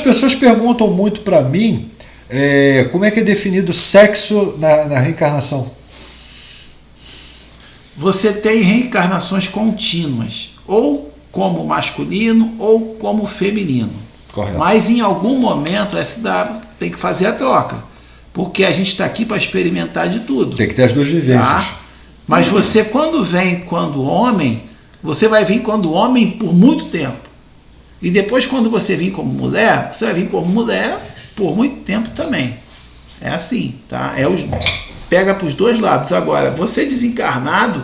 pessoas perguntam muito para mim como é que é definido o sexo na reencarnação. Você tem reencarnações contínuas, ou como masculino ou como feminino. Correto. Mas em algum momento a SW tem que fazer a troca, porque a gente está aqui para experimentar de tudo. Tem que ter as duas vivências. Tá? Mas você, quando vem quando homem, você vai vir quando homem por muito tempo. E depois, quando você vir como mulher, você vai vir como mulher por muito tempo também. É assim, tá? Pega para os dois lados. Agora, você desencarnado,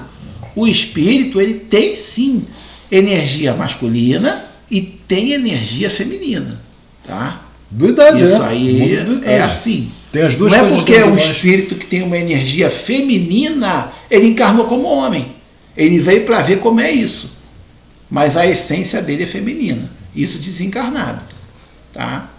o espírito, ele tem sim energia masculina e tem energia feminina, tá? Duidade, isso aí é assim. Tem as duas não coisas. Não é porque é um espírito que tem uma energia feminina, ele encarnou como homem. Ele veio para ver como é isso. Mas a essência dele é feminina. Isso desencarnado, tá?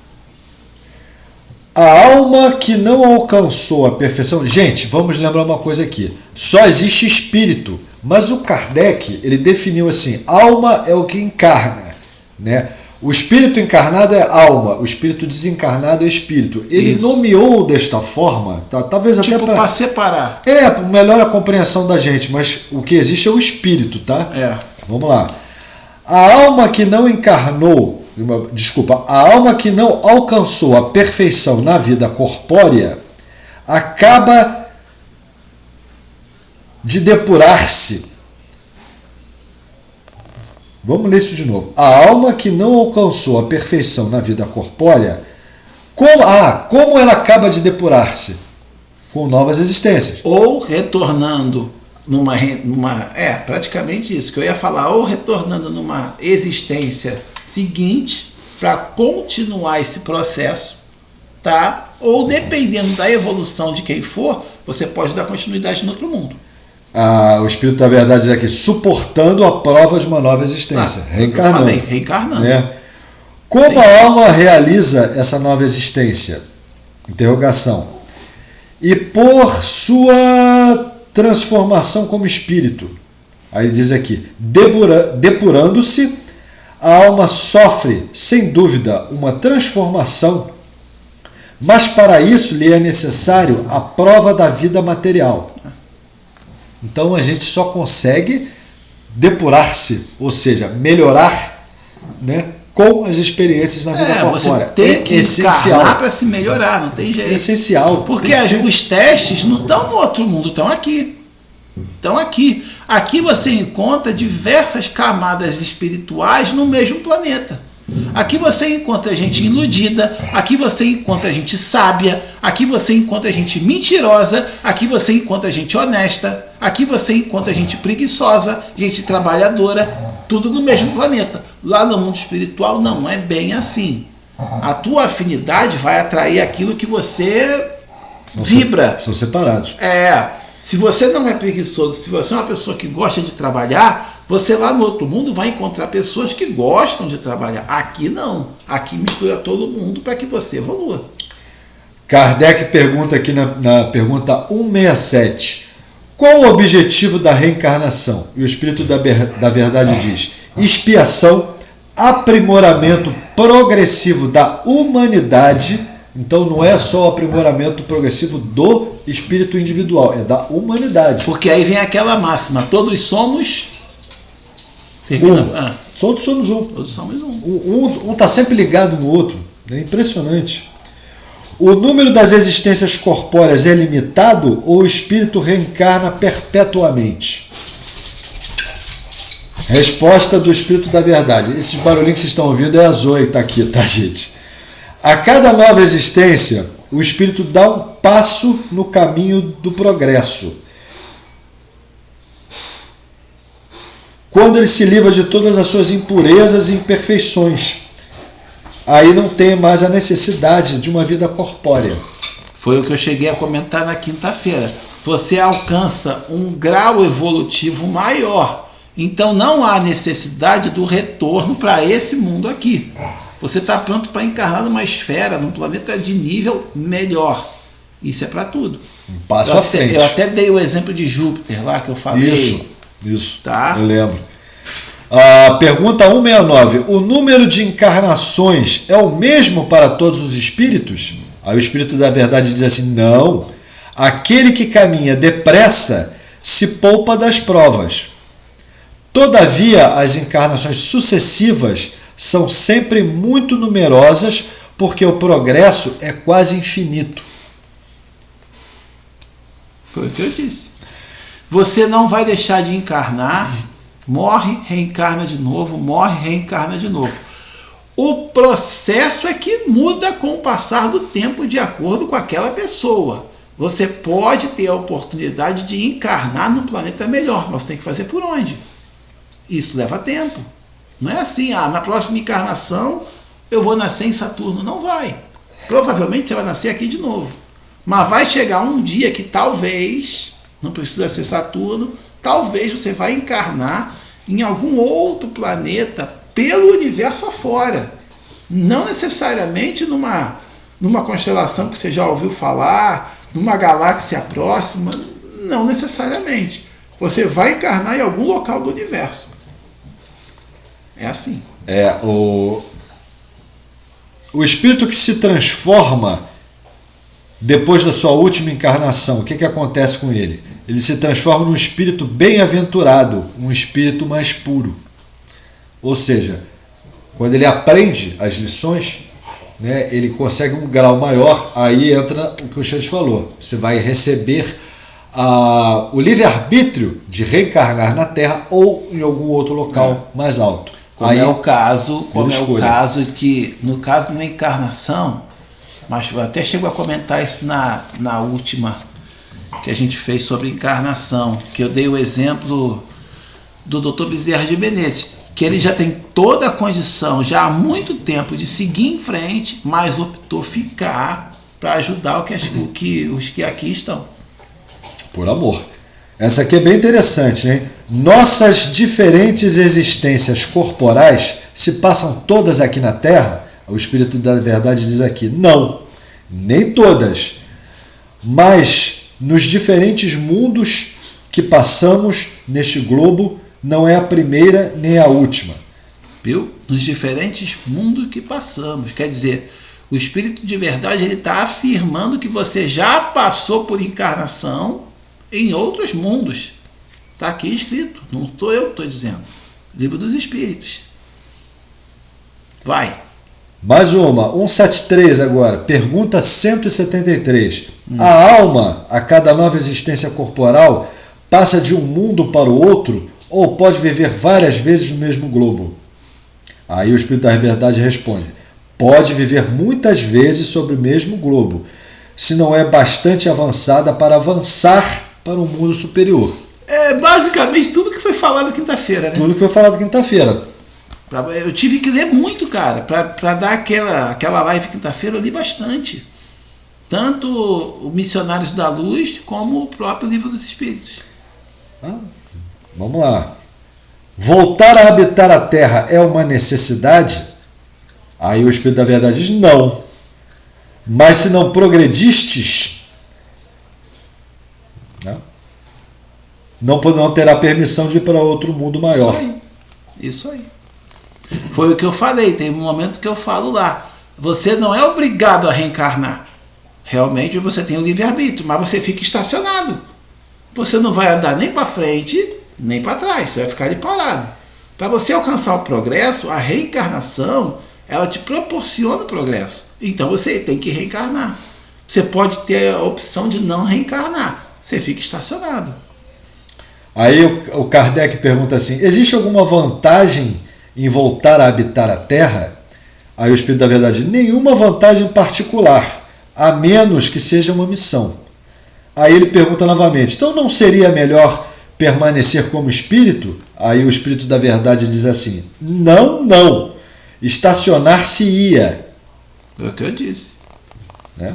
A alma que não alcançou a perfeição... Gente, vamos lembrar uma coisa aqui. Só existe espírito. Mas o Kardec, ele definiu assim, alma é o que encarna, né? O espírito encarnado é alma, o espírito desencarnado é espírito. Ele nomeou desta forma, tá? Talvez tipo, até para separar. Melhor a compreensão da gente, mas o que existe é o espírito, tá? Vamos lá. A alma que não encarnou, a alma que não alcançou a perfeição na vida corpórea acaba de depurar-se. Vamos ler isso de novo. A alma que não alcançou a perfeição na vida corpórea, como ela acaba de depurar-se? Com novas existências. Ou retornando praticamente isso que eu ia falar, ou retornando numa existência seguinte para continuar esse processo, tá? Ou dependendo da evolução de quem for, você pode dar continuidade no outro mundo. O Espírito da Verdade diz aqui, suportando a prova de uma nova existência, reencarnando. Reencarnando. Como a alma realiza essa nova existência? Interrogação. E por sua transformação como espírito. Aí diz aqui, depurando-se, a alma sofre, sem dúvida, uma transformação, mas para isso lhe é necessário a prova da vida material. Então a gente só consegue depurar-se, ou seja, melhorar, né, com as experiências na vida corpórea. Você tem que encarnar para se melhorar, não tem jeito. É essencial. Porque os testes não estão no outro mundo, estão aqui. Estão aqui. Aqui você encontra diversas camadas espirituais no mesmo planeta. Aqui você encontra gente iludida, aqui você encontra gente sábia, aqui você encontra gente mentirosa, aqui você encontra gente honesta, aqui você encontra gente preguiçosa, gente trabalhadora, tudo no mesmo planeta. Lá no mundo espiritual não é bem assim. A tua afinidade vai atrair aquilo que você vibra. São separados. Se você não é preguiçoso, se você é uma pessoa que gosta de trabalhar, você lá no outro mundo vai encontrar pessoas que gostam de trabalhar. Aqui não. Aqui mistura todo mundo para que você evolua. Kardec pergunta aqui na pergunta 167. Qual o objetivo da reencarnação? E o Espírito da Verdade diz: expiação, aprimoramento progressivo da humanidade. Então não é só o aprimoramento progressivo do espírito individual, é da humanidade. Porque aí vem aquela máxima, todos somos... Todos somos um. Todos somos um. Um está sempre ligado no outro. É impressionante. O número das existências corpóreas é limitado ou o espírito reencarna perpetuamente? Resposta do Espírito da Verdade. Esses barulhinhos que vocês estão ouvindo é a Zoe, está aqui, tá, gente? A cada nova existência, o espírito dá um passo no caminho do progresso. Quando ele se livra de todas as suas impurezas e imperfeições, aí não tem mais a necessidade de uma vida corpórea. Foi o que eu cheguei a comentar na quinta-feira. Você alcança um grau evolutivo maior. Então não há necessidade do retorno para esse mundo aqui. Você está pronto para encarnar numa esfera, num planeta de nível melhor. Isso é para tudo. Um passo à frente. Eu até dei o exemplo de Júpiter lá que eu falei. Isso, tá? Eu lembro. Pergunta 169. O número de encarnações é o mesmo para todos os espíritos? Aí o Espírito da Verdade diz assim, não. Aquele que caminha depressa se poupa das provas. Todavia, as encarnações sucessivas são sempre muito numerosas, porque o progresso é quase infinito. Foi o que eu disse. Você não vai deixar de encarnar, morre, reencarna de novo, morre, reencarna de novo. O processo é que muda com o passar do tempo de acordo com aquela pessoa. Você pode ter a oportunidade de encarnar no planeta melhor, mas tem que fazer por onde? Isso leva tempo. Não é assim, na próxima encarnação eu vou nascer em Saturno. Não vai. Provavelmente você vai nascer aqui de novo. Mas vai chegar um dia que talvez, não precisa ser Saturno, talvez você vai encarnar em algum outro planeta pelo universo afora. Não necessariamente numa constelação que você já ouviu falar, numa galáxia próxima. Não necessariamente. Você vai encarnar em algum local do universo. É assim. O espírito que se transforma depois da sua última encarnação, o que acontece com ele? Ele se transforma num espírito bem-aventurado, um espírito mais puro. Ou seja, quando ele aprende as lições, né, ele consegue um grau maior, aí entra o que o Xande falou. Você vai receber o livre-arbítrio de reencarnar na Terra ou em algum outro local mais alto. Como é o caso que, no caso da encarnação, mas eu até chego a comentar isso na última que a gente fez sobre encarnação, que eu dei o exemplo do Dr. Bezerra de Menezes, que ele já tem toda a condição, já há muito tempo, de seguir em frente, mas optou ficar para ajudar os que aqui estão. Por amor. Essa aqui é bem interessante, hein? Nossas diferentes existências corporais se passam todas aqui na Terra? O Espírito da Verdade diz aqui, não, nem todas, mas nos diferentes mundos que passamos neste globo, não é a primeira nem a última. Viu? Nos diferentes mundos que passamos. Quer dizer, o Espírito de Verdade está afirmando que você já passou por encarnação em outros mundos. Está aqui escrito, não sou eu que estou dizendo. Livro dos Espíritos. Vai. Mais uma, 173 agora, pergunta 173. A alma, a cada nova existência corporal, passa de um mundo para o outro ou pode viver várias vezes no mesmo globo? Aí o Espírito da Verdade responde, pode viver muitas vezes sobre o mesmo globo, se não é bastante avançada para avançar para um mundo superior. É basicamente tudo que foi falado quinta-feira, né? Tudo que foi falado quinta-feira. Eu tive que ler muito, cara, para dar aquela live quinta-feira, eu li bastante. Tanto o Missionários da Luz, como o próprio Livro dos Espíritos. Vamos lá. Voltar a habitar a Terra é uma necessidade? Aí o Espírito da Verdade diz, não. Mas se não progredistes, não terá permissão de ir para outro mundo maior. Isso aí. Foi o que eu falei, tem um momento que eu falo lá. Você não é obrigado a reencarnar. Realmente você tem o livre-arbítrio, mas você fica estacionado. Você não vai andar nem para frente, nem para trás. Você vai ficar ali parado. Para você alcançar o progresso, a reencarnação, ela te proporciona o progresso. Então você tem que reencarnar. Você pode ter a opção de não reencarnar. Você fica estacionado. Aí o Kardec pergunta assim, existe alguma vantagem em voltar a habitar a Terra? Aí o Espírito da Verdade, nenhuma vantagem particular, a menos que seja uma missão. Aí ele pergunta novamente, então não seria melhor permanecer como espírito? Aí o Espírito da Verdade diz assim, não, estacionar-se-ia. É o que eu disse. Né?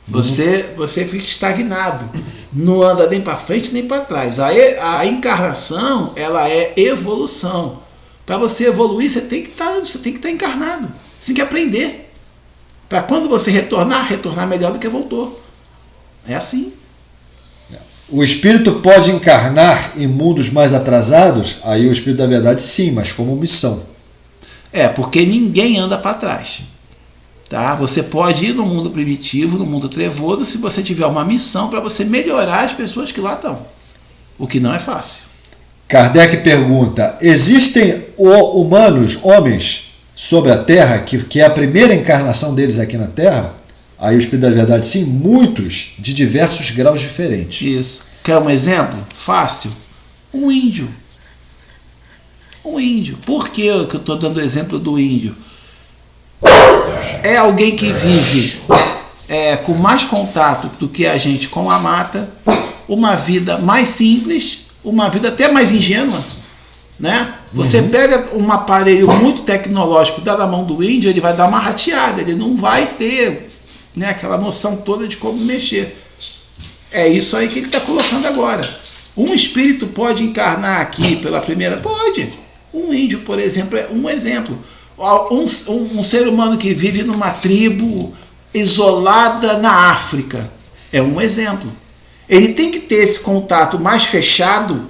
Você fica estagnado, não anda nem para frente nem para trás. A encarnação, ela é evolução. Para você evoluir, você tem que estar encarnado. Você tem que aprender. Para quando você retornar melhor do que voltou. É assim. O espírito pode encarnar em mundos mais atrasados? Aí o espírito da verdade sim, mas como missão. Porque ninguém anda para trás. Tá? Você pode ir no mundo primitivo, no mundo trevoso, se você tiver uma missão para você melhorar as pessoas que lá estão. O que não é fácil. Kardec pergunta: existem homens sobre a Terra, que é a primeira encarnação deles aqui na Terra? Aí o Espírito da Verdade, sim, muitos, de diversos graus diferentes. Isso. Quer um exemplo? Fácil. Um índio. Um índio. Por que eu estou dando o exemplo do índio? É alguém que vive com mais contato do que a gente com a mata, uma vida mais simples, uma vida até mais ingênua, né? Você pega um aparelho muito tecnológico, dá na mão do índio, ele vai dar uma rateada, ele não vai ter, né, aquela noção toda de como mexer. É isso aí que ele está colocando agora. Um espírito pode encarnar aqui pela primeira? Pode. Um índio, por exemplo, é um exemplo. Um ser humano que vive numa tribo isolada na África é um exemplo. Ele tem que ter esse contato mais fechado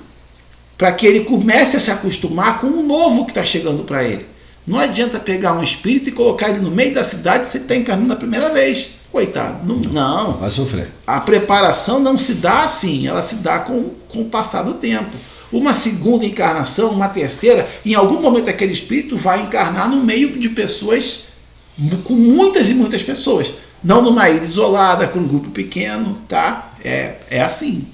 para que ele comece a se acostumar com o novo que está chegando para ele. Não adianta pegar um espírito e colocar ele no meio da cidade se ele está encarnando a primeira vez. Coitado. Não. Vai sofrer. A preparação não se dá assim, ela se dá com o passar do tempo. Uma segunda encarnação, uma terceira, em algum momento aquele espírito vai encarnar no meio de pessoas, com muitas e muitas pessoas. Não numa ilha isolada, com um grupo pequeno, tá? É assim.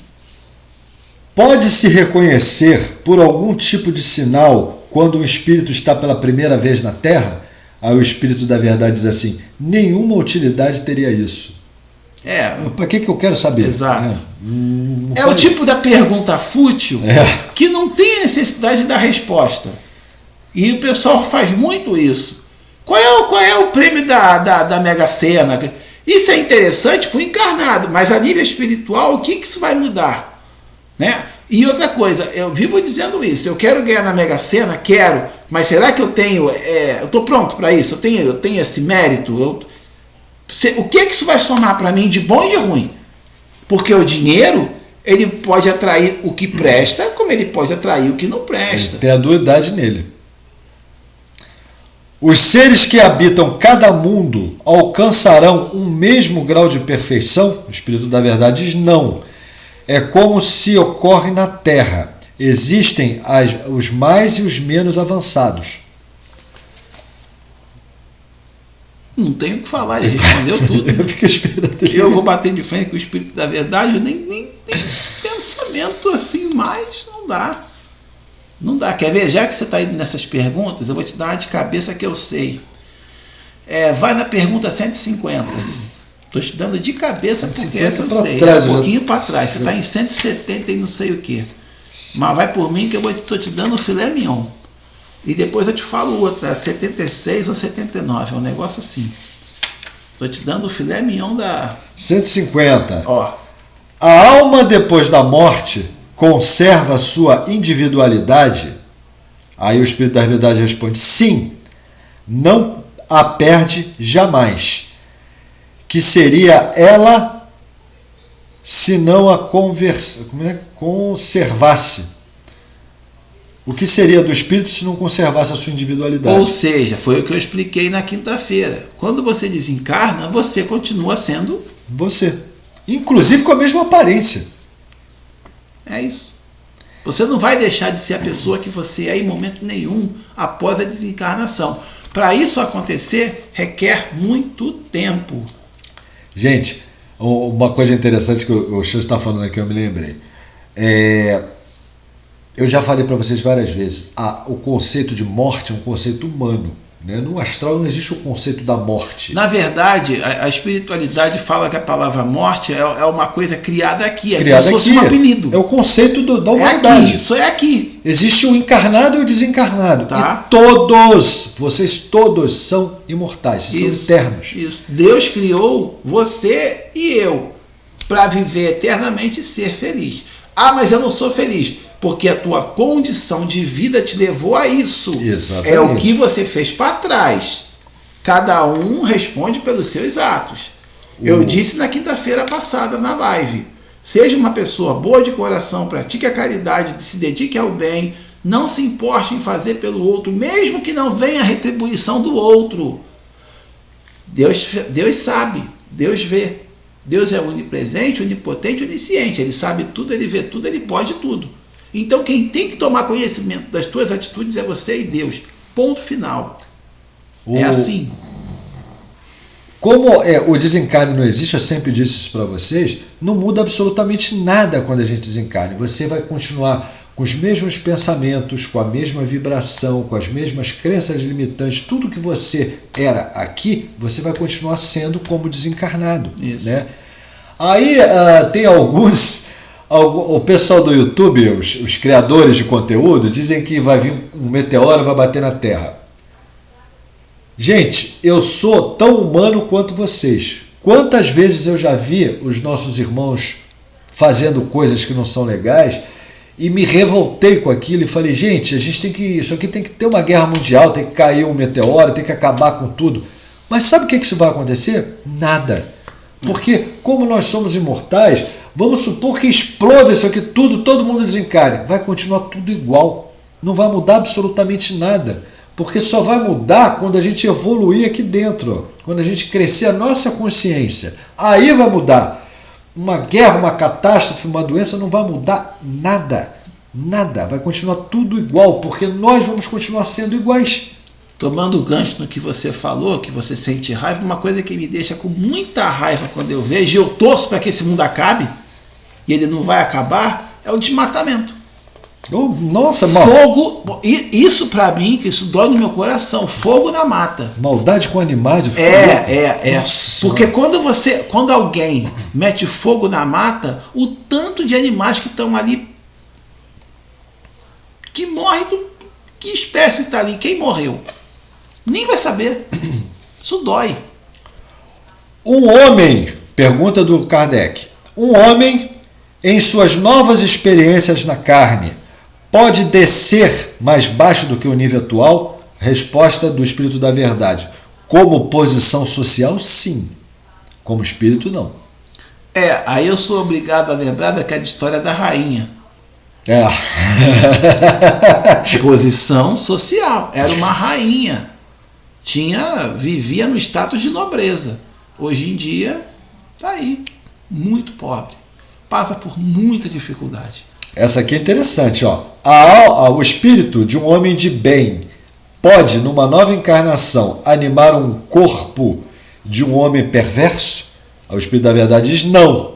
Pode-se reconhecer por algum tipo de sinal quando um espírito está pela primeira vez na Terra? Aí o Espírito da Verdade diz assim: nenhuma utilidade teria isso. Para que eu quero saber? Exato. O tipo da pergunta fútil que não tem necessidade da resposta. E o pessoal faz muito isso. Qual é o prêmio da Mega Sena? Isso é interessante para o encarnado, mas a nível espiritual, o que isso vai mudar? Né? E outra coisa, eu vivo dizendo isso, eu quero ganhar na Mega Sena, quero, mas será que eu tenho, eu estou pronto para isso? Eu tenho esse mérito? O que isso vai somar para mim de bom e de ruim? Porque o dinheiro, ele pode atrair o que presta, como ele pode atrair o que não presta. Tem a dualidade nele. Os seres que habitam cada mundo alcançarão um mesmo grau de perfeição? O Espírito da Verdade diz não. É como se ocorre na Terra. Existem os mais e os menos avançados. Não tenho o que falar, ele respondeu tudo. Eu vou bater de frente com o Espírito da Verdade, nem tem pensamento assim mais, não dá. Não dá. Quer ver? Já que você está indo nessas perguntas, eu vou te dar uma de cabeça que eu sei. Vai na pergunta 150. Estou te dando de cabeça porque essa eu sei. Um pouquinho para trás. Você está em 170 e não sei o que. Mas vai por mim que eu estou te dando o filé mignon. E depois eu te falo outra, 76 ou 79. É um negócio assim. Estou te dando o filé mignon da... 150. Ó. A alma depois da morte conserva sua individualidade? Aí o Espírito da Verdade responde: sim, não a perde jamais. Que seria ela se não a conservasse? O que seria do espírito se não conservasse a sua individualidade? Ou seja, foi o que eu expliquei na quinta-feira. Quando você desencarna, você continua sendo você. Inclusive com a mesma aparência. É isso. Você não vai deixar de ser a pessoa que você é em momento nenhum após a desencarnação. Para isso acontecer, requer muito tempo. Gente, uma coisa interessante que o Xan está falando aqui, eu me lembrei. Eu já falei para vocês várias vezes, o conceito de morte é um conceito humano. Né? No astral não existe o conceito da morte. Na verdade, a espiritualidade fala que a palavra morte é uma coisa criada aqui. Criada como se fosse um apelido. É o conceito da humanidade. Aqui, isso é aqui. Existe o encarnado e o desencarnado. Tá. E vocês todos são imortais, são eternos. Isso. Deus criou você e eu para viver eternamente e ser feliz. Mas eu não sou feliz. Porque a tua condição de vida te levou a isso. Exatamente. É o que você fez para trás. Cada um responde pelos seus atos. Eu disse na quinta-feira passada na live. Seja uma pessoa boa de coração, pratique a caridade, se dedique ao bem, não se importe em fazer pelo outro, mesmo que não venha a retribuição do outro. Deus sabe, Deus vê. Deus é onipresente, onipotente, onisciente. Ele sabe tudo, ele vê tudo, ele pode tudo. Então quem tem que tomar conhecimento das tuas atitudes é você e Deus. Ponto final. É assim. Como o desencarne não existe, eu sempre disse isso para vocês, não muda absolutamente nada quando a gente desencarne. Você vai continuar com os mesmos pensamentos, com a mesma vibração, com as mesmas crenças limitantes, tudo que você era aqui, você vai continuar sendo como desencarnado. Isso. Né? Aí tem o pessoal do YouTube, os criadores de conteúdo, dizem que vai vir um meteoro e vai bater na Terra. Gente, eu sou tão humano quanto vocês. Quantas vezes eu já vi os nossos irmãos fazendo coisas que não são legais e me revoltei com aquilo e falei, gente, isso aqui tem que ter uma guerra mundial, tem que cair um meteoro, tem que acabar com tudo. Mas sabe o que isso vai acontecer? Nada. Porque como nós somos imortais, vamos supor que exploda isso aqui tudo, todo mundo desencarne. Vai continuar tudo igual. Não vai mudar absolutamente nada. Porque só vai mudar quando a gente evoluir aqui dentro, quando a gente crescer a nossa consciência. Aí vai mudar. Uma guerra, uma catástrofe, uma doença não vai mudar nada. Nada. Vai continuar tudo igual, porque nós vamos continuar sendo iguais. Tomando o gancho no que você falou, que você sente raiva, uma coisa que me deixa com muita raiva quando eu vejo, e eu torço para que esse mundo acabe, e ele não vai acabar, é o desmatamento. Nossa, fogo, isso pra mim, que isso dói no meu coração, fogo na mata. Maldade com animais. Nossa, porque quando alguém mete fogo na mata, o tanto de animais que estão ali, que morrem, que espécie está ali, quem morreu? Nem vai saber. Isso dói. Um homem, pergunta do Kardec, um homem em suas novas experiências na carne, pode descer mais baixo do que o nível atual? Resposta do Espírito da Verdade. Como posição social, sim. Como espírito, não. Aí eu sou obrigado a lembrar daquela história da rainha. Posição social. Era uma rainha. Vivia no status de nobreza. Hoje em dia, está aí. Muito pobre. Passa por muita dificuldade. Essa aqui é interessante, ó. O espírito de um homem de bem pode, numa nova encarnação, animar um corpo de um homem perverso? O Espírito da Verdade diz não,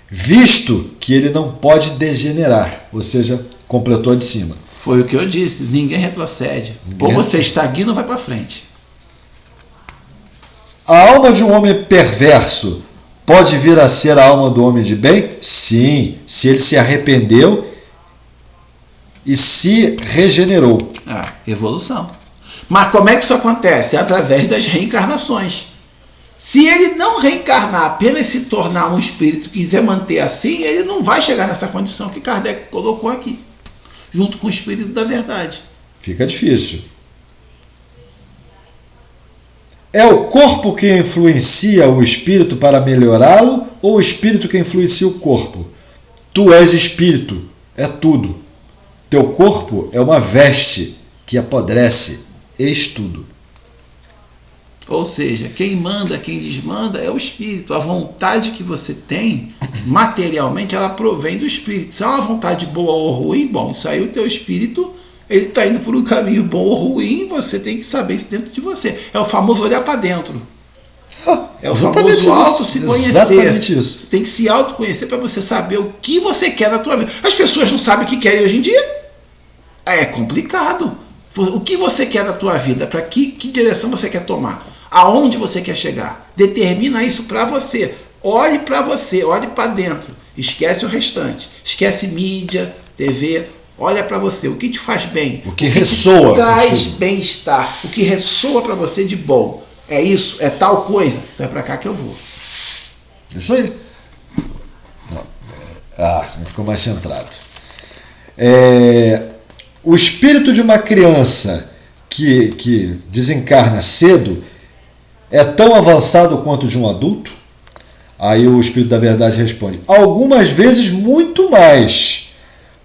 visto que ele não pode degenerar, ou seja, completou de cima. Foi o que eu disse, ninguém retrocede. Ou você estagna ou vai para frente. A alma de um homem perverso pode vir a ser a alma do homem de bem? Sim, se ele se arrependeu e se regenerou. Evolução. Mas como é que isso acontece? Através das reencarnações. Se ele não reencarnar, apenas se tornar um espírito, quiser manter assim, ele não vai chegar nessa condição que Kardec colocou aqui, junto com o Espírito da Verdade. Fica difícil. É o corpo que influencia o espírito para melhorá-lo ou o espírito que influencia o corpo? Tu és espírito, é tudo. Teu corpo é uma veste que apodrece, eis tudo. Ou seja, quem manda, quem desmanda é o espírito. A vontade que você tem, materialmente, ela provém do espírito. Se é uma vontade boa ou ruim, bom, isso aí o teu espírito, ele está indo por um caminho bom ou ruim, você tem que saber isso dentro de você. É o famoso olhar para dentro. É o famoso auto se conhecer. Exatamente isso. Você tem que se autoconhecer para você saber o que você quer na tua vida. As pessoas não sabem o que querem hoje em dia. É complicado. O que você quer na tua vida? Para que direção você quer tomar? Aonde você quer chegar? Determina isso para você. Olhe para você, olhe para dentro. Esquece o restante. Esquece mídia, TV. Olha para você. O que te faz bem? O que ressoa. Traz bem-estar. O que ressoa para você de bom. É isso? É tal coisa? Então é para cá que eu vou. Isso aí. Você ficou mais centrado. O espírito de uma criança que desencarna cedo é tão avançado quanto de um adulto? Aí o Espírito da Verdade responde: algumas vezes muito mais,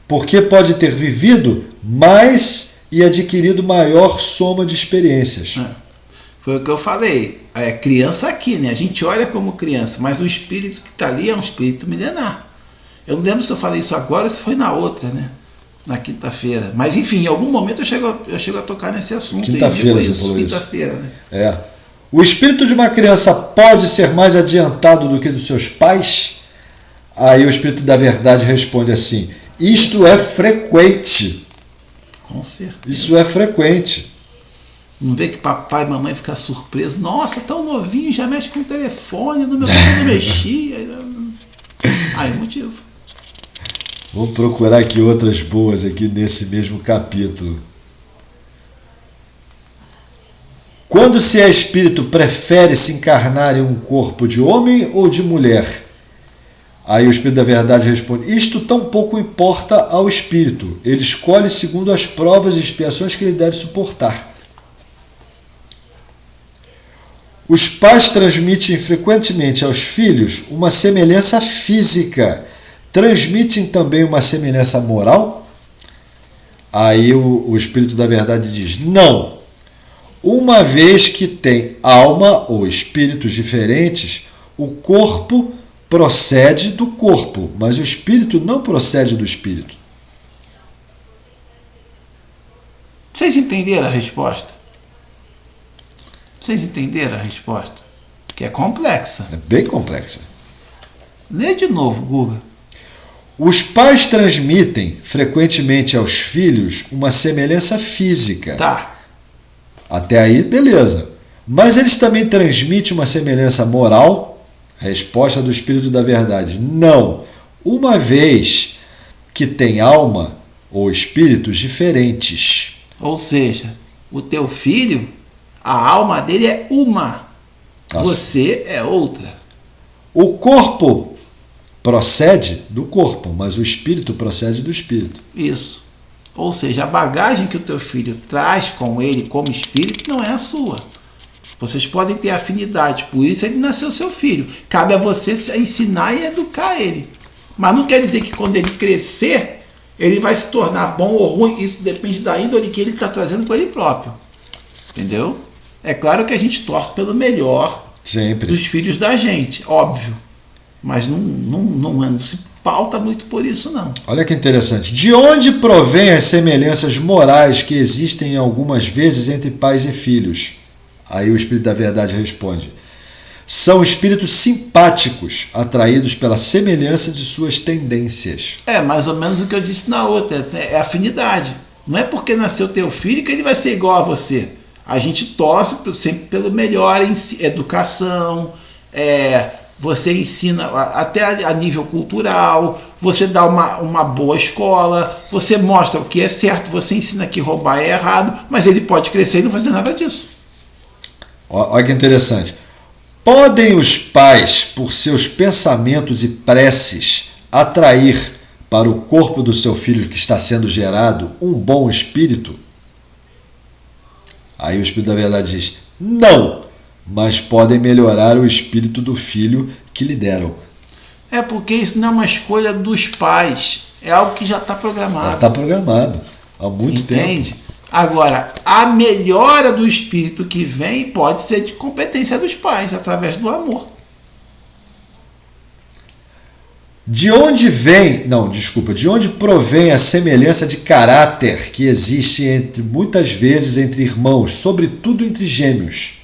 porque pode ter vivido mais e adquirido maior soma de experiências. Foi o que eu falei. É criança aqui, né? A gente olha como criança, mas o espírito que está ali é um espírito milenar. Eu não lembro se eu falei isso agora ou se foi na outra, né? Na quinta-feira. Mas enfim, em algum momento eu chego a tocar nesse assunto. Quinta-feira você falou isso. Quinta-feira, né? É. O espírito de uma criança pode ser mais adiantado do que dos seus pais? Aí o Espírito da Verdade responde assim: isto é frequente. Com certeza. Isso é frequente. Não vê que papai e mamãe ficam surpresos. Nossa, tão novinho, já mexe com o telefone, no meu tempo não mexia. Aí é motivo. Vou procurar aqui outras boas aqui nesse mesmo capítulo. Quando se é espírito, prefere se encarnar em um corpo de homem ou de mulher? Aí o Espírito da Verdade responde: isto tão pouco importa ao espírito. Ele escolhe segundo as provas e expiações que ele deve suportar. Os pais transmitem frequentemente aos filhos uma semelhança física. Transmitem também uma semelhança moral? Aí o Espírito da Verdade diz: não. Uma vez que tem alma ou espíritos diferentes, o corpo procede do corpo, mas o espírito não procede do espírito. Vocês entenderam a resposta? Vocês entenderam a resposta? Que é complexa. É bem complexa. Lê de novo, Guga. Os pais transmitem frequentemente aos filhos uma semelhança física. Tá. Até aí, beleza. Mas eles também transmitem uma semelhança moral? Resposta do Espírito da Verdade: não. Uma vez que tem alma ou espíritos diferentes. Ou seja, o teu filho, a alma dele é uma. Nossa. Você é outra. O corpo procede do corpo, mas o espírito procede do espírito. Isso. Ou seja, a bagagem que o teu filho traz com ele como espírito não é a sua. Vocês podem ter afinidade, por isso ele nasceu seu filho. Cabe a você ensinar e educar ele. Mas não quer dizer que quando ele crescer, ele vai se tornar bom ou ruim. Isso depende da índole que ele está trazendo com ele próprio. Entendeu? É claro que a gente torce pelo melhor Sempre. dos filhos da gente, óbvio. Mas não se pauta muito por isso, não. Olha que interessante. De onde provém as semelhanças morais que existem algumas vezes entre pais e filhos? Aí o Espírito da Verdade responde: são espíritos simpáticos, atraídos pela semelhança de suas tendências. É mais ou menos o que eu disse na outra, é afinidade. Não é porque nasceu teu filho que ele vai ser igual a você. A gente torce sempre pelo melhor em educação, você ensina até a nível cultural, você dá uma boa escola, você mostra o que é certo, você ensina que roubar é errado, mas ele pode crescer e não fazer nada disso. Olha que interessante. Podem os pais, por seus pensamentos e preces, atrair para o corpo do seu filho que está sendo gerado um bom espírito? Aí o Espírito da Verdade diz: não, mas podem melhorar o espírito do filho que lhe deram. É porque isso não é uma escolha dos pais, é algo que já está programado. Já está programado há muito tempo. Entende? Agora, a melhora do espírito que vem pode ser de competência dos pais, através do amor. De onde provém a semelhança de caráter que existe muitas vezes entre irmãos, sobretudo entre gêmeos?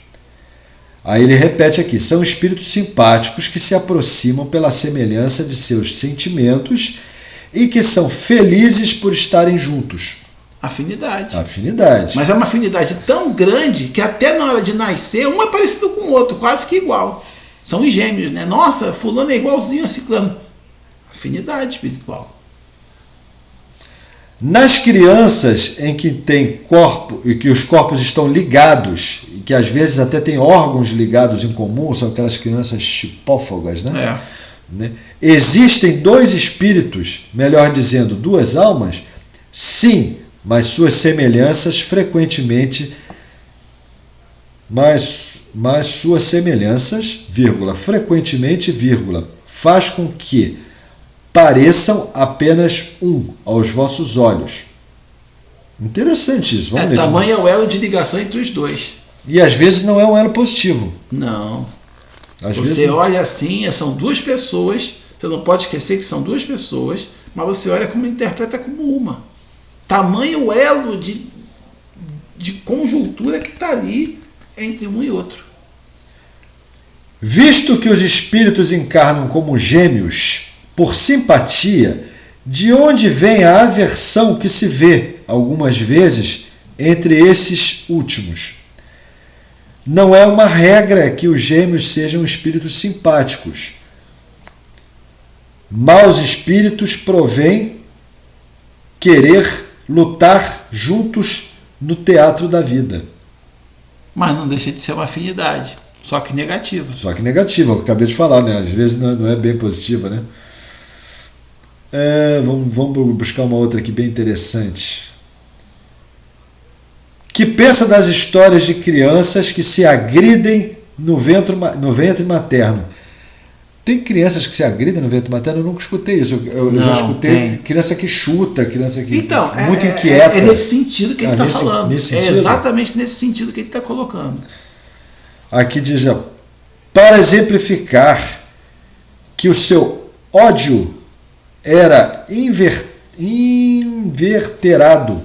Aí ele repete aqui: são espíritos simpáticos que se aproximam pela semelhança de seus sentimentos e que são felizes por estarem juntos. Afinidade. Afinidade. Mas é uma afinidade tão grande que até na hora de nascer, um é parecido com o outro, quase que igual. São os gêmeos, né? Nossa, fulano é igualzinho a ciclano. Afinidade espiritual. Nas crianças em que tem corpo e que os corpos estão ligados e que às vezes até tem órgãos ligados em comum, são aquelas crianças chipófagas, né? Existem dois espíritos, melhor dizendo, duas almas? Sim, mas suas semelhanças frequentemente mas suas semelhanças, vírgula, frequentemente, vírgula, faz com que pareçam apenas um aos vossos olhos. Interessante isso. Vamos ler. Tamanho é o elo de ligação entre os dois. E às vezes não é um elo positivo. Não. Às Você vezes... olha assim, são duas pessoas, você não pode esquecer que são duas pessoas, mas você olha como interpreta como uma. Tamanho elo de conjuntura que está ali entre um e outro. Visto que os espíritos encarnam como gêmeos, por simpatia, de onde vem a aversão que se vê, algumas vezes, entre esses últimos? Não é uma regra que os gêmeos sejam espíritos simpáticos. Maus espíritos provém querer lutar juntos no teatro da vida. Mas não deixa de ser uma afinidade, só que negativa. Só que negativa, eu acabei de falar, né? Às vezes não é bem positiva, né? Vamos buscar uma outra aqui bem interessante. Que pensa das histórias de crianças que se agridem no ventre materno? Tem crianças que se agridem no ventre materno? Eu nunca escutei isso. Eu já escutei criança que chuta, criança que muito inquieta. É nesse sentido que ele está falando. Nesse é sentido? Exatamente nesse sentido que ele está colocando. Aqui diz, para exemplificar que o seu ódio era inverterado.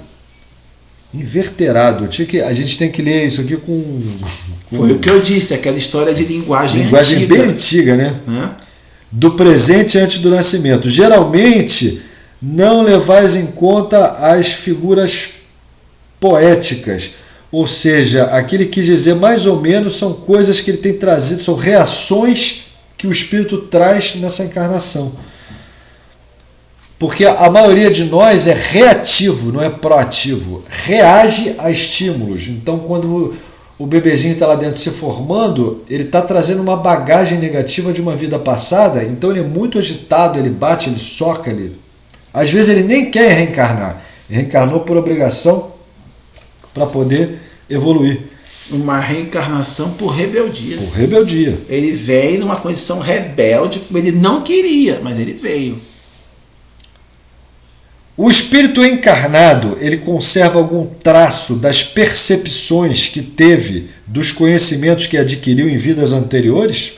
A gente tem que ler isso aqui com Foi o que eu disse, aquela história de linguagem antiga. Bem antiga, né? Do presente antes do nascimento. Geralmente, não levais em conta as figuras poéticas. Ou seja, aquilo que quis dizer mais ou menos são coisas que ele tem trazido, são reações que o espírito traz nessa encarnação. Porque a maioria de nós é reativo, não é proativo. Reage a estímulos. Então, quando o bebezinho está lá dentro se formando, ele está trazendo uma bagagem negativa de uma vida passada, então ele é muito agitado, ele bate, ele soca, às vezes ele nem quer reencarnar. Ele reencarnou por obrigação para poder evoluir. Uma reencarnação por rebeldia. Por rebeldia. Ele veio numa condição rebelde, ele não queria, mas ele veio. O espírito encarnado, ele conserva algum traço das percepções que teve, dos conhecimentos que adquiriu em vidas anteriores?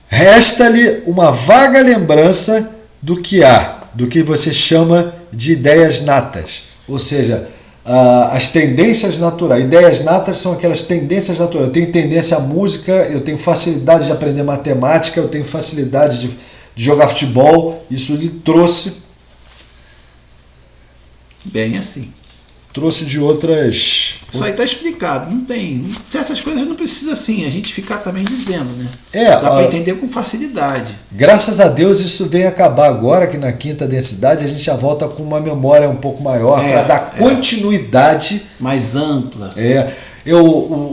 Resta-lhe uma vaga lembrança do que você chama de ideias natas. Ou seja, as tendências naturais. Ideias natas são aquelas tendências naturais. Eu tenho tendência à música, eu tenho facilidade de aprender matemática, eu tenho facilidade de jogar futebol. Isso lhe trouxe... Bem assim. Trouxe de outras... Isso aí está explicado. Não tem... Certas coisas não precisa assim a gente ficar também dizendo, né? Dá para entender com facilidade. Graças a Deus isso vem acabar agora, que na quinta densidade a gente já volta com uma memória um pouco maior para dar continuidade. Mais ampla.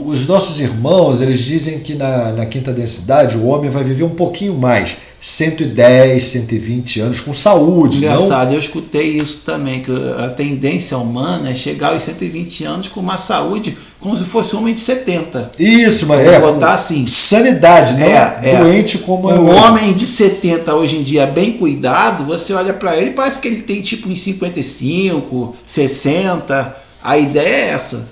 Os nossos irmãos, eles dizem que na quinta densidade o homem vai viver um pouquinho mais. 110, 120 anos com saúde. Engraçado, eu escutei isso também, que a tendência humana é chegar aos 120 anos com uma saúde como se fosse um homem de 70. Isso, mas botar assim. Sanidade, não doente como um homem de 70 hoje em dia bem cuidado, você olha para ele e parece que ele tem tipo uns 55, 60. A ideia é essa.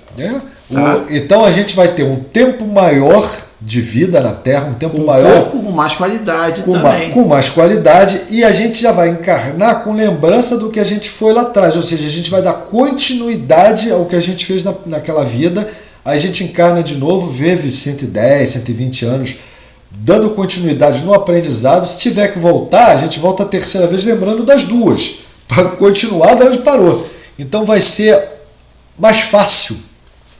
Então a gente vai ter um tempo maior de vida na Terra, um tempo maior. Com mais qualidade também. Com mais qualidade, e a gente já vai encarnar com lembrança do que a gente foi lá atrás. Ou seja, a gente vai dar continuidade ao que a gente fez naquela vida. Aí a gente encarna de novo, vive 110, 120 anos, dando continuidade no aprendizado. Se tiver que voltar, a gente volta a terceira vez lembrando das duas, para continuar de onde parou. Então vai ser mais fácil.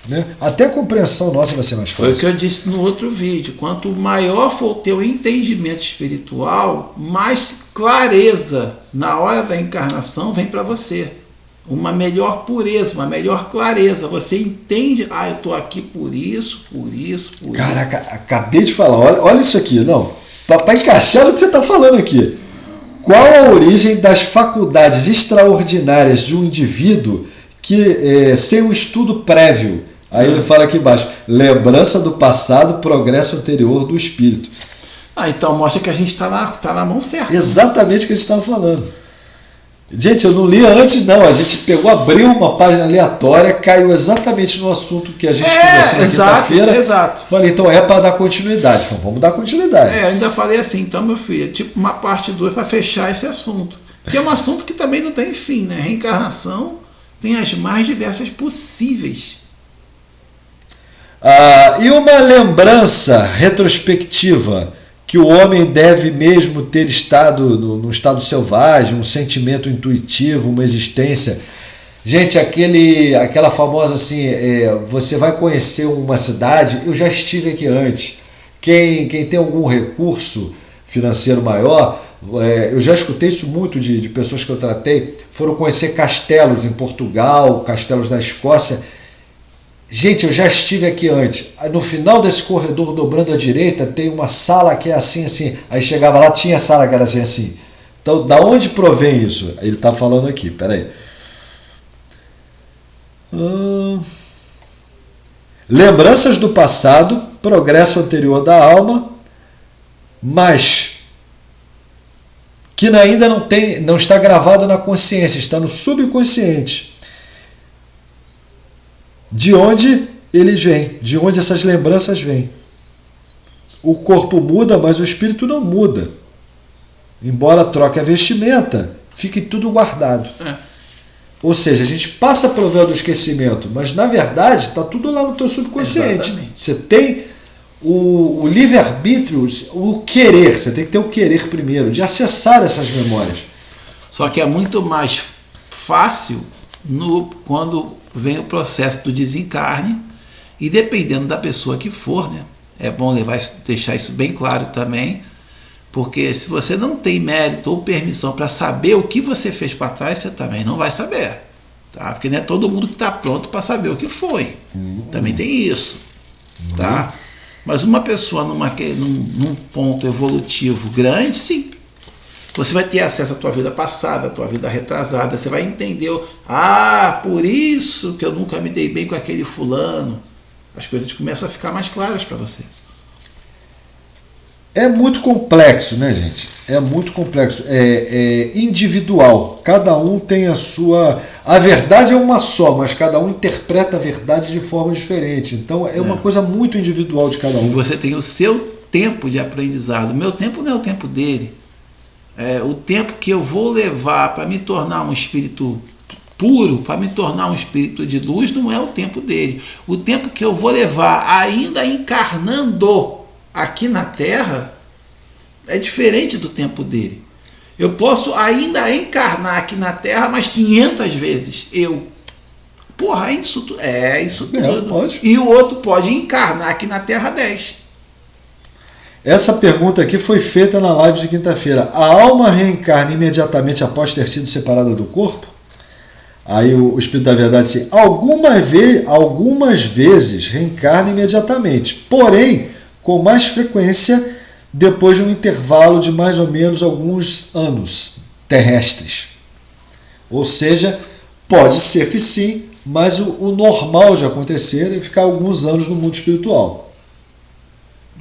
Né? Até a compreensão nossa vai ser mais fácil. Foi o que eu disse no outro vídeo. Quanto maior for o teu entendimento espiritual, mais clareza na hora da encarnação vem para você. Uma melhor pureza, uma melhor clareza. Você entende, eu estou aqui por isso. Caraca, acabei de falar, olha isso aqui. Não, para encaixar no que você está falando aqui. Qual a origem das faculdades extraordinárias de um indivíduo que, sem um estudo prévio, Aí ele fala aqui embaixo, lembrança do passado, progresso anterior do espírito. Então mostra que a gente está na mão certa. Exatamente o que a gente estava falando. Gente, eu não li antes não, a gente abriu uma página aleatória, caiu exatamente no assunto que a gente conversou na quinta-feira. Exato. Falei, então é para dar continuidade, então vamos dar continuidade. Eu ainda falei assim, então meu filho, tipo uma parte 2 para fechar esse assunto. Que é um assunto que também não tem fim, né? Reencarnação tem as mais diversas possíveis. E uma lembrança retrospectiva que o homem deve mesmo ter estado num estado selvagem, um sentimento intuitivo, uma existência. Gente, aquela famosa assim, você vai conhecer uma cidade, eu já estive aqui antes. Quem tem algum recurso financeiro maior, eu já escutei isso muito de pessoas que eu tratei, foram conhecer castelos em Portugal, castelos na Escócia. Gente, eu já estive aqui antes. No final desse corredor, dobrando à direita, tem uma sala que é assim. Aí chegava lá, tinha sala que era assim. Então, da onde provém isso? Ele está falando aqui, peraí. Lembranças do passado, progresso anterior da alma, mas que ainda não está gravado na consciência, está no subconsciente. De onde eles vêm, de onde essas lembranças vêm. O corpo muda, mas o espírito não muda. Embora troque a vestimenta, fique tudo guardado. Ou seja, a gente passa pelo véu do esquecimento, mas na verdade está tudo lá no teu subconsciente. Exatamente. Você tem o livre-arbítrio, o querer, você tem que ter o querer primeiro, de acessar essas memórias. Só que é muito mais fácil quando vem o processo do desencarne, e dependendo da pessoa que for, né, é bom deixar isso bem claro também, porque se você não tem mérito ou permissão para saber o que você fez para trás, você também não vai saber, tá? Porque não é todo mundo que está pronto para saber o que foi, também tem isso, tá? Mas uma pessoa num ponto evolutivo grande, sim, você vai ter acesso à tua vida passada, à tua vida retrasada, você vai entender, por isso que eu nunca me dei bem com aquele fulano. As coisas começam a ficar mais claras para você. É muito complexo, né, gente? É muito complexo. É individual. Cada um tem a sua... A verdade é uma só, mas cada um interpreta a verdade de forma diferente. Então é uma coisa muito individual de cada um. E você tem o seu tempo de aprendizado. O meu tempo não é o tempo dele. O tempo que eu vou levar para me tornar um espírito puro, para me tornar um espírito de luz, não é o tempo dele. O tempo que eu vou levar ainda encarnando aqui na Terra é diferente do tempo dele. Eu posso ainda encarnar aqui na Terra mais 500 vezes. Isso tudo. Pode. E o outro pode encarnar aqui na Terra 10. Essa pergunta aqui foi feita na live de quinta-feira. A alma reencarna imediatamente após ter sido separada do corpo? Aí o Espírito da Verdade disse, algumas vezes reencarna imediatamente, porém, com mais frequência, depois de um intervalo de mais ou menos alguns anos terrestres. Ou seja, pode ser que sim, mas o normal de acontecer é ficar alguns anos no mundo espiritual.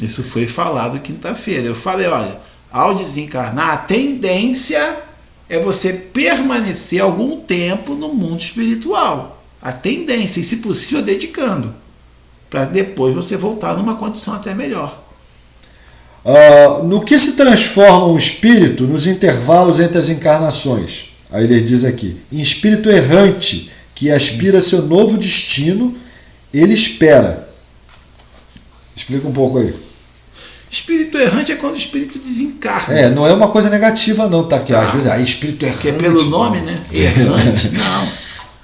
Isso foi falado quinta-feira. Eu falei, olha, ao desencarnar, a tendência é você permanecer algum tempo no mundo espiritual. A tendência, e se possível, dedicando, para depois você voltar numa condição até melhor. No que se transforma um espírito nos intervalos entre as encarnações? Aí ele diz aqui, em espírito errante, que aspira a seu novo destino, ele espera. Explica um pouco aí. Espírito errante é quando o espírito desencarna. Não é uma coisa negativa não, tá? Que às vezes, espírito errante. Que é pelo nome, né? Errante. Não.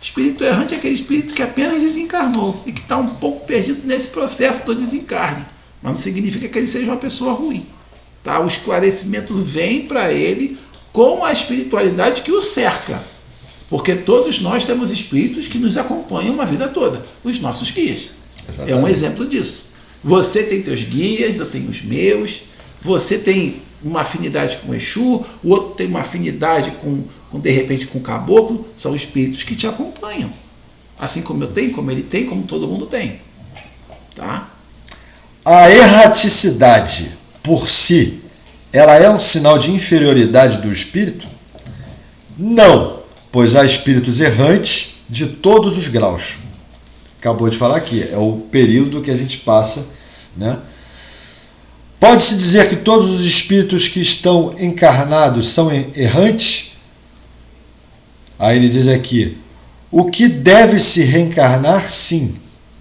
Espírito errante é aquele espírito que apenas desencarnou e que está um pouco perdido nesse processo do desencarne. Mas não significa que ele seja uma pessoa ruim. Tá? O esclarecimento vem para ele com a espiritualidade que o cerca. Porque todos nós temos espíritos que nos acompanham uma vida toda. Os nossos guias. Exatamente. É um exemplo disso. Você tem teus guias, eu tenho os meus. Você tem uma afinidade com o Exu, o outro tem uma afinidade com de repente com o caboclo. São espíritos que te acompanham. Assim como eu tenho, como ele tem, como todo mundo tem. Tá? A erraticidade, por si, ela é um sinal de inferioridade do espírito? Não, pois há espíritos errantes de todos os graus. Acabou de falar aqui, é o período que a gente passa, né? Pode-se dizer que todos os espíritos que estão encarnados são errantes? Aí ele diz aqui, o que deve se reencarnar, sim.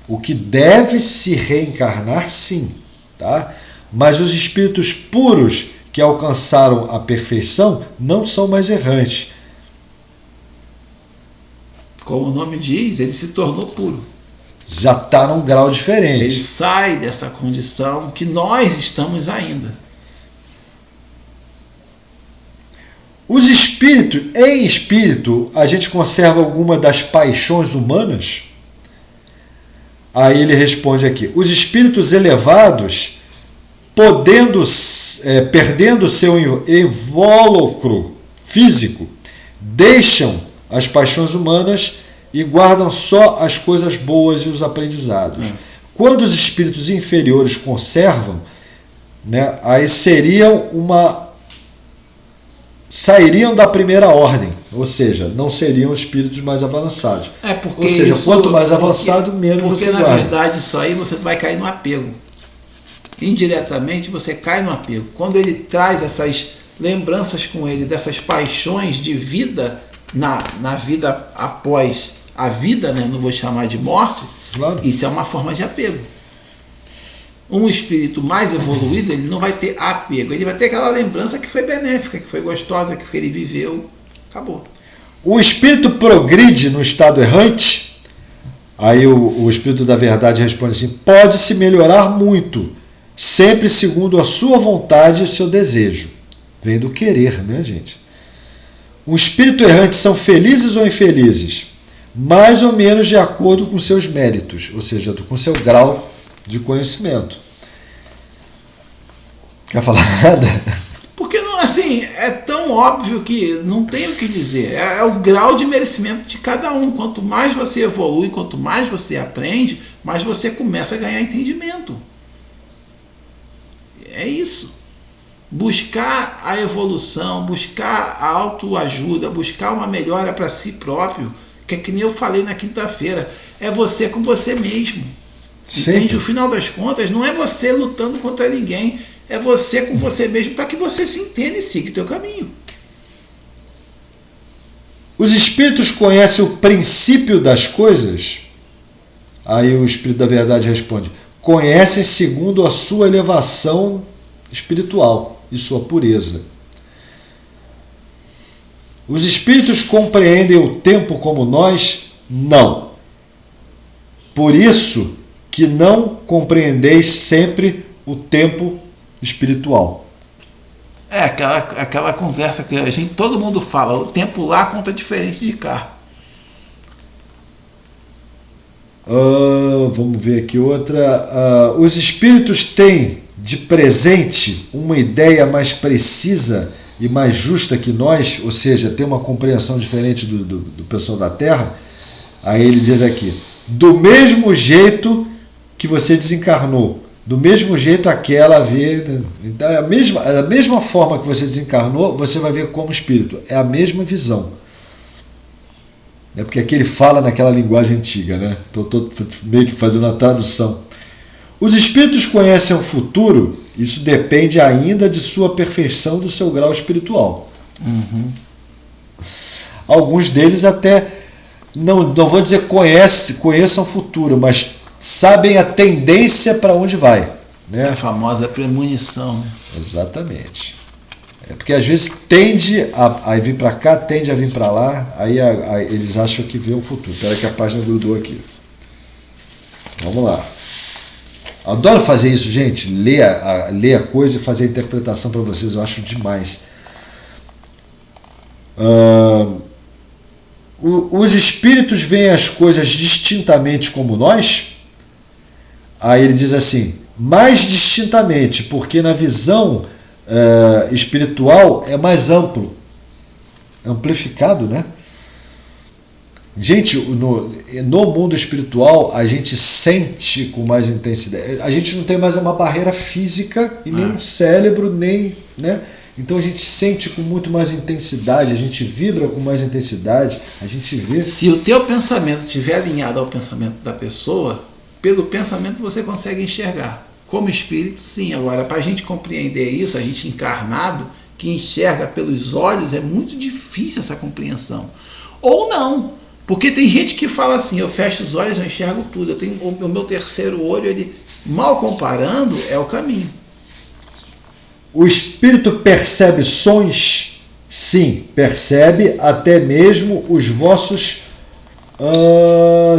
O que deve se reencarnar, sim. Tá? Mas os espíritos puros que alcançaram a perfeição não são mais errantes. Como o nome diz, ele se tornou puro. Já está num grau diferente. Ele sai dessa condição que nós estamos ainda. Os espíritos, em espírito, a gente conserva alguma das paixões humanas? Aí ele responde aqui, os espíritos elevados, perdendo seu invólucro físico, deixam as paixões humanas e guardam só as coisas boas e os aprendizados. Quando os espíritos inferiores conservam, né, aí sairiam da primeira ordem, ou seja, não seriam espíritos mais avançados. Ou seja, quanto mais avançado, menos você guarda. Porque na verdade isso aí você vai cair no apego. Indiretamente você cai no apego. Quando ele traz essas lembranças com ele, dessas paixões de vida, na vida após a vida, né? Não vou chamar de morte, claro. Isso é uma forma de apego. Um espírito mais evoluído, ele não vai ter apego, ele vai ter aquela lembrança que foi benéfica, que foi gostosa, que ele viveu, acabou. O espírito progride no estado errante? Aí o espírito da verdade responde assim, pode-se melhorar muito, sempre segundo a sua vontade e o seu desejo. Vem do querer, né, gente? O espírito errante são felizes ou infelizes? Mais ou menos de acordo com seus méritos, ou seja, com seu grau de conhecimento. Quer falar nada? Porque não, assim, é tão óbvio que não tem o que dizer. É o grau de merecimento de cada um. Quanto mais você evolui, quanto mais você aprende, mais você começa a ganhar entendimento. É isso. Buscar a evolução, buscar a autoajuda, buscar uma melhora para si próprio, que é que nem eu falei na quinta-feira, é você com você mesmo. Entende? O final das contas não é você lutando contra ninguém, é você com você mesmo para que você se entenda e siga o teu caminho. Os espíritos conhecem o princípio das coisas? Aí o espírito da verdade responde, conhecem segundo a sua elevação espiritual e sua pureza. Os espíritos compreendem o tempo como nós? Não. Por isso que não compreendeis sempre o tempo espiritual. É aquela conversa que todo mundo fala, o tempo lá conta diferente de cá. Vamos ver aqui outra. Os espíritos têm de presente uma ideia mais precisa e mais justa que nós, ou seja, tem uma compreensão diferente do pessoal da Terra. Aí ele diz aqui, do mesmo jeito que você desencarnou, do mesmo jeito aquela vê, então a mesma forma que você desencarnou, você vai ver como espírito, é a mesma visão. É porque aqui ele fala naquela linguagem antiga, né? Estou meio que fazendo a tradução. Os espíritos conhecem o futuro, isso depende ainda de sua perfeição, do seu grau espiritual. Uhum. Alguns deles até, não vou dizer conheçam o futuro, mas sabem a tendência para onde vai. Né? É a famosa premonição. Né? Exatamente. É porque às vezes tende a vir para cá, tende a vir para lá, aí eles acham que vê o futuro. Espera que a página grudou aqui. Vamos lá. Adoro fazer isso, gente. Ler a coisa e fazer a interpretação para vocês. Eu acho demais. Os espíritos veem as coisas distintamente como nós? Aí ele diz assim, mais distintamente, porque na visão espiritual é mais amplo, amplificado, né? Gente, no mundo espiritual, a gente sente com mais intensidade. A gente não tem mais uma barreira física e nem um cérebro, nem, né? Então a gente sente com muito mais intensidade, a gente vibra com mais intensidade, a gente vê. Se o teu pensamento estiver alinhado ao pensamento da pessoa, pelo pensamento você consegue enxergar. Como espírito, sim. Agora, para a gente compreender isso, a gente encarnado, que enxerga pelos olhos, é muito difícil essa compreensão. Ou não. Porque tem gente que fala assim, eu fecho os olhos, eu enxergo tudo. Eu tenho o meu terceiro olho, ele, mal comparando, é o caminho. O espírito percebe sons? Sim, percebe até mesmo os vossos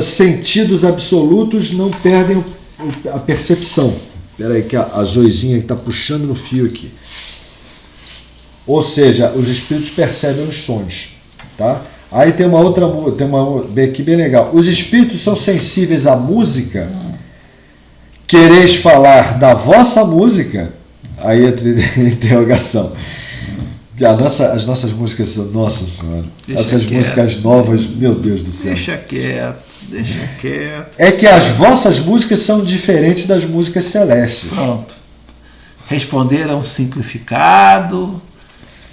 sentidos absolutos não perdem a percepção. Espera aí que a Zoizinha está puxando no fio aqui. Ou seja, os espíritos percebem os sons, tá? Aí tem uma aqui bem legal. Os espíritos são sensíveis à música? Quereis falar da vossa música? Aí entra a interrogação. As nossas músicas são, nossa senhora, essas músicas novas, meu Deus do céu. Deixa quieto. É que as vossas músicas são diferentes das músicas celestes. Pronto. Responderam simplificado,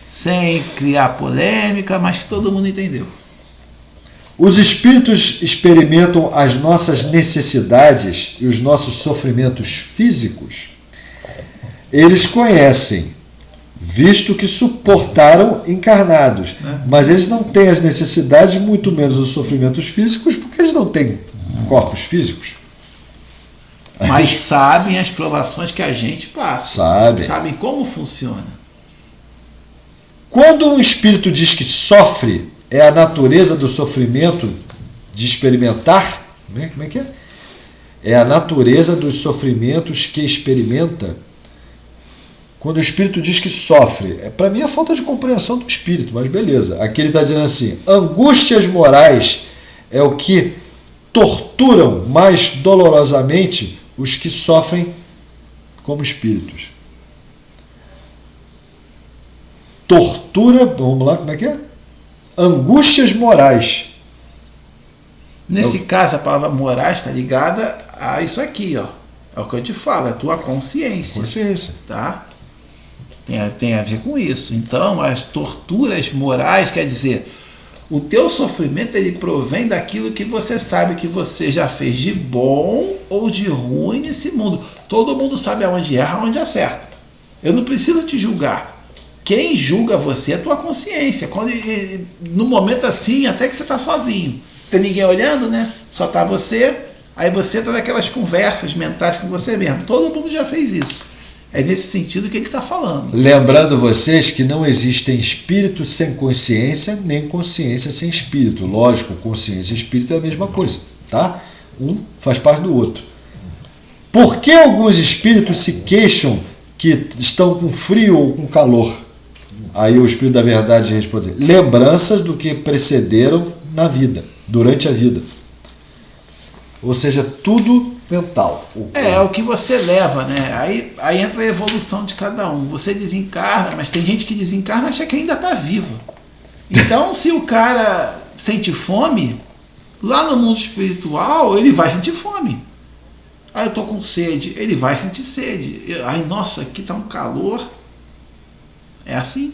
sem criar polêmica, mas que todo mundo entendeu. Os espíritos experimentam as nossas necessidades e os nossos sofrimentos físicos? Eles conhecem, visto que suportaram encarnados, mas eles não têm as necessidades, muito menos os sofrimentos físicos, porque eles não têm corpos físicos. Mas sabem as provações que a gente passa. Sabem como funciona. Quando um espírito diz que sofre, é a natureza do sofrimento de experimentar? Como é que é? É a natureza dos sofrimentos que experimenta. Quando o espírito diz que sofre, para mim é falta de compreensão do espírito, mas beleza. Aqui ele está dizendo assim, angústias morais é o que torturam mais dolorosamente os que sofrem como espíritos. Tortura, vamos lá, como é que é? Angústias morais. Nesse caso, a palavra morais está ligada a isso aqui, ó. É o que eu te falo, é a tua consciência. Consciência. Tá? Tem a ver com isso. Então, as torturas morais, quer dizer, o teu sofrimento ele provém daquilo que você sabe que você já fez de bom ou de ruim nesse mundo. Todo mundo sabe aonde erra, aonde acerta. Eu não preciso te julgar. Quem julga você é a tua consciência. Quando, no momento assim, até que você está sozinho. Tem ninguém olhando, né? Só está você. Aí você está naquelas conversas mentais com você mesmo. Todo mundo já fez isso. É nesse sentido que ele está falando. Lembrando vocês que não existem espírito sem consciência, nem consciência sem espírito. Lógico, consciência e espírito é a mesma coisa, tá? Um faz parte do outro. Por que alguns espíritos se queixam que estão com frio ou com calor? Aí o Espírito da Verdade responde: lembranças do que precederam na vida, durante a vida. Ou seja, tudo mental. É o que você leva, né? Aí entra a evolução de cada um. Você desencarna, mas tem gente que desencarna e acha que ainda está vivo. Então, se o cara sente fome, lá no mundo espiritual, ele vai sentir fome. Aí eu tô com sede, ele vai sentir sede. Ai, nossa, aqui tá um calor. É assim.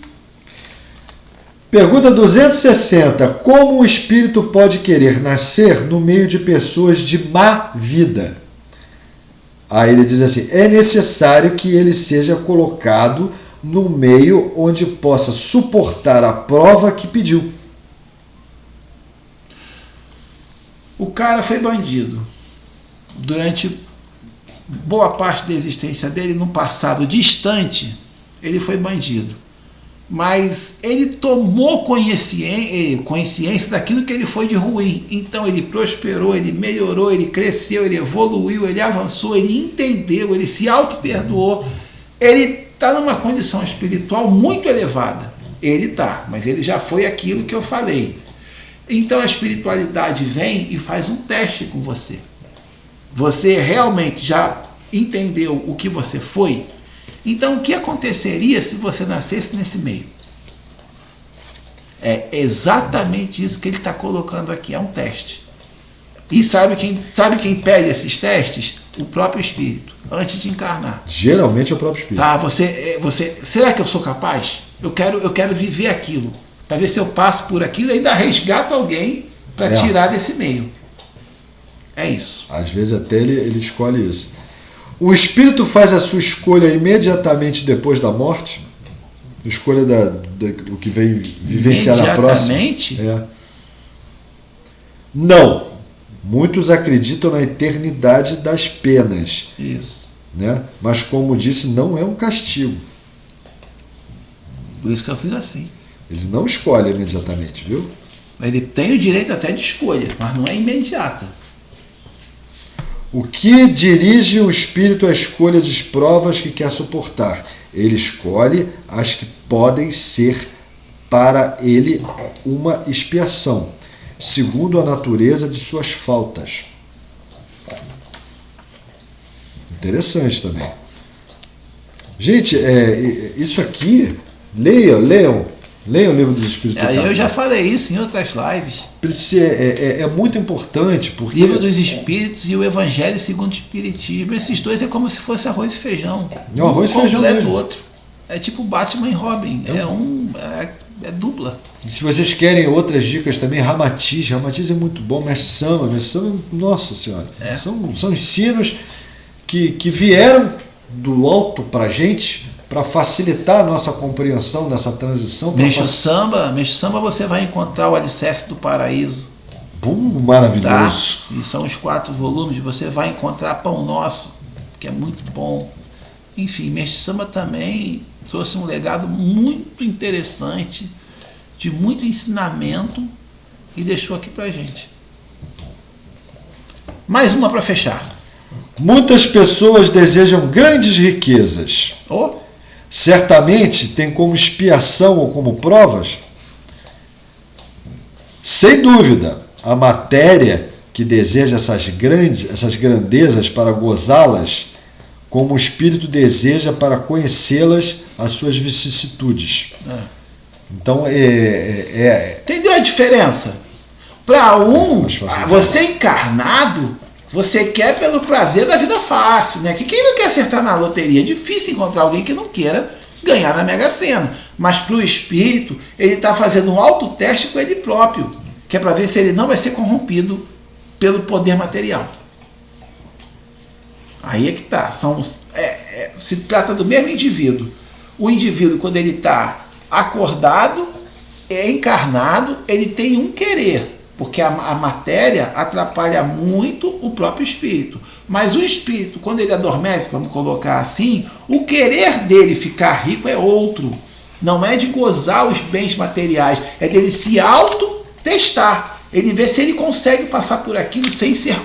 Pergunta 260. Como o espírito pode querer nascer no meio de pessoas de má vida? Aí ele diz assim, é necessário que ele seja colocado no meio onde possa suportar a prova que pediu. O cara foi bandido. Durante boa parte da existência dele, no passado distante, ele foi bandido. Mas ele tomou consciência daquilo que ele foi de ruim. Então ele prosperou, ele melhorou, ele cresceu, ele evoluiu, ele avançou, ele entendeu, ele se auto-perdoou. Ele está numa condição espiritual muito elevada. Ele está, mas ele já foi aquilo que eu falei. Então a espiritualidade vem e faz um teste com você. Você realmente já entendeu o que você foi? Então, o que aconteceria se você nascesse nesse meio? É exatamente isso que ele está colocando aqui, é um teste. E sabe quem pede esses testes? O próprio espírito, antes de encarnar. Geralmente é o próprio espírito. Tá, será que eu sou capaz? Eu quero viver aquilo, para ver se eu passo por aquilo e ainda resgato alguém para tirar desse meio. É isso. Às vezes até ele escolhe isso. O espírito faz a sua escolha imediatamente depois da morte? Escolha do que vem vivenciar na próxima? Imediatamente? Não. Muitos acreditam na eternidade das penas. Isso. Né? Mas, como disse, não é um castigo. Por isso que eu fiz assim. Ele não escolhe imediatamente, viu? Ele tem o direito até de escolha, mas não é imediata. O que dirige o espírito à escolha das provas que quer suportar? Ele escolhe as que podem ser para ele uma expiação, segundo a natureza de suas faltas. Interessante também. Gente, isso aqui, leiam o livro dos Espíritos. Eu já falei isso em outras lives. É muito importante, porque... Livro dos Espíritos e o Evangelho segundo o Espiritismo. Esses dois é como se fosse arroz e feijão. Um arroz e feijão completo mesmo. Outro. É tipo Batman e Robin. É dupla. Se vocês querem outras dicas também, Ramatiz é muito bom. Mestre Sama, nossa senhora. São ensinos que vieram do alto pra gente, para facilitar a nossa compreensão dessa transição. Mexo Samba, você vai encontrar o Alicerce do Paraíso. Maravilhoso. Tá? E são os 4 volumes. Você vai encontrar Pão Nosso, que é muito bom. Enfim, Mexo Samba também trouxe um legado muito interessante, de muito ensinamento, e deixou aqui pra gente. Mais uma para fechar. Muitas pessoas desejam grandes riquezas. Certamente tem como expiação ou como provas? Sem dúvida, a matéria que deseja essas grandezas para gozá-las, como o espírito deseja para conhecê-las, as suas vicissitudes. Então, entendeu a diferença? Para você encarnado, você quer pelo prazer da vida fácil, né? Que quem não quer acertar na loteria? É difícil encontrar alguém que não queira ganhar na Mega Sena. Mas para o espírito, ele está fazendo um autoteste com ele próprio, que é para ver se ele não vai ser corrompido pelo poder material. Aí é que está. Se trata do mesmo indivíduo. O indivíduo, quando ele está acordado, encarnado, ele tem um querer. Porque a matéria atrapalha muito o próprio espírito. Mas o espírito, quando ele adormece, vamos colocar assim, o querer dele ficar rico é outro. Não é de gozar os bens materiais, é dele se auto-testar. Ele vê se ele consegue passar por aquilo sem ser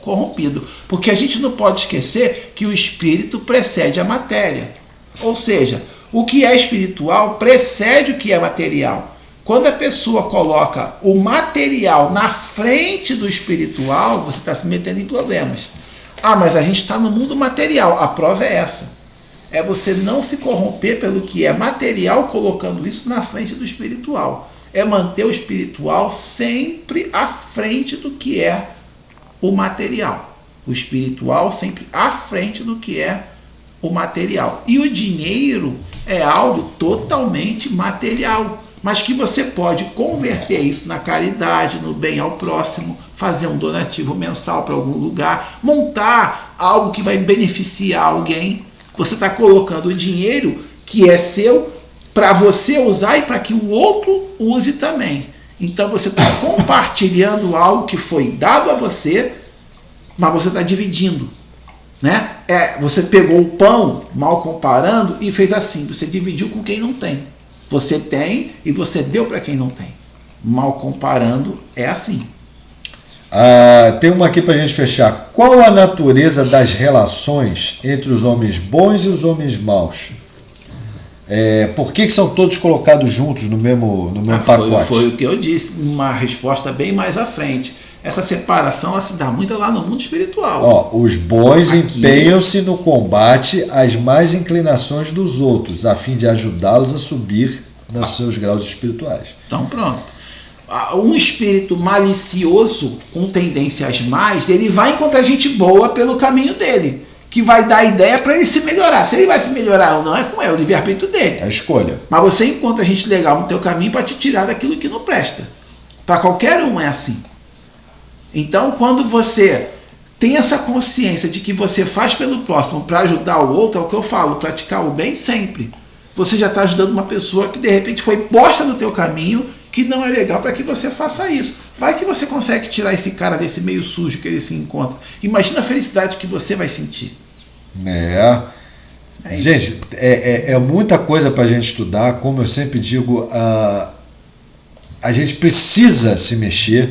corrompido. Porque a gente não pode esquecer que o espírito precede a matéria. Ou seja, o que é espiritual precede o que é material. Quando a pessoa coloca o material na frente do espiritual, você está se metendo em problemas. Mas a gente está no mundo material. A prova é essa. É você não se corromper pelo que é material, colocando isso na frente do espiritual. É manter o espiritual sempre à frente do que é o material. O espiritual sempre à frente do que é o material. E o dinheiro é algo totalmente material, mas que você pode converter isso na caridade, no bem ao próximo, fazer um donativo mensal para algum lugar, montar algo que vai beneficiar alguém. Você está colocando o dinheiro que é seu para você usar e para que o outro use também. Então você está compartilhando algo que foi dado a você, mas você está dividindo. Né? Você pegou o pão, mal comparando, e fez assim, você dividiu com quem não tem. Você tem e você deu para quem não tem. Mal comparando, é assim. Tem uma aqui para a gente fechar. Qual a natureza das relações entre os homens bons e os homens maus? Por que são todos colocados juntos no mesmo pacote? Foi o que eu disse, uma resposta bem mais à frente. Essa separação ela se dá muito lá no mundo espiritual. Os bons empenham-se no combate às más inclinações dos outros, a fim de ajudá-los a subir nos seus graus espirituais. Então pronto. Um espírito malicioso, com tendências más, ele vai encontrar gente boa pelo caminho dele, que vai dar ideia para ele se melhorar. Se ele vai se melhorar ou não, é com ele, o livre-arbítrio dele. É a escolha. Mas você encontra gente legal no teu caminho para te tirar daquilo que não presta. Para qualquer um é assim. Então, quando você tem essa consciência de que você faz pelo próximo para ajudar o outro, é o que eu falo, praticar o bem sempre. Você já está ajudando uma pessoa que de repente foi posta no teu caminho, que não é legal, para que você faça isso. Vai que você consegue tirar esse cara desse meio sujo que ele se encontra. Imagina a felicidade que você vai sentir. Gente, é muita coisa para a gente estudar. Como eu sempre digo, a gente precisa se mexer,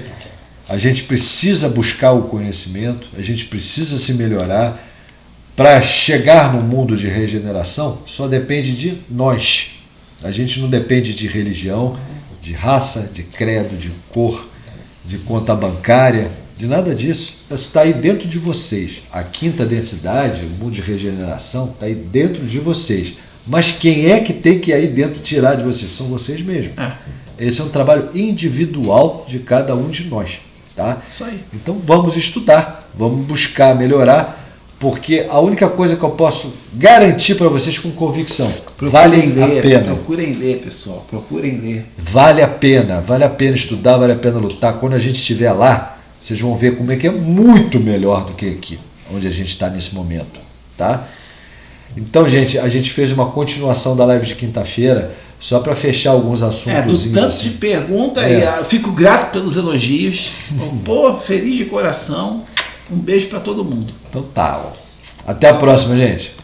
a gente precisa buscar o conhecimento, a gente precisa se melhorar. Para chegar no mundo de regeneração, só depende de nós. A gente não depende de religião, de raça, de credo, de cor, de conta bancária, de nada disso. Isso está aí dentro de vocês. A quinta densidade, o mundo de regeneração, está aí dentro de vocês. Mas quem é que tem que ir aí dentro tirar de vocês? São vocês mesmos. Esse é um trabalho individual de cada um de nós. Tá? Isso aí. Então vamos estudar, vamos buscar melhorar, porque a única coisa que eu posso garantir para vocês com convicção, vale a pena. Procurem ler, pessoal, procurem ler. Vale a pena estudar, vale a pena lutar. Quando a gente estiver lá, vocês vão ver como é que é muito melhor do que aqui, onde a gente está nesse momento. Tá? Então, gente, a gente fez uma continuação da live de quinta-feira, só para fechar alguns assuntos. Do tanto assim. De pergunta, eu fico grato pelos elogios. Pô, feliz de coração. Um beijo para todo mundo. Então tá. Até a próxima, gente.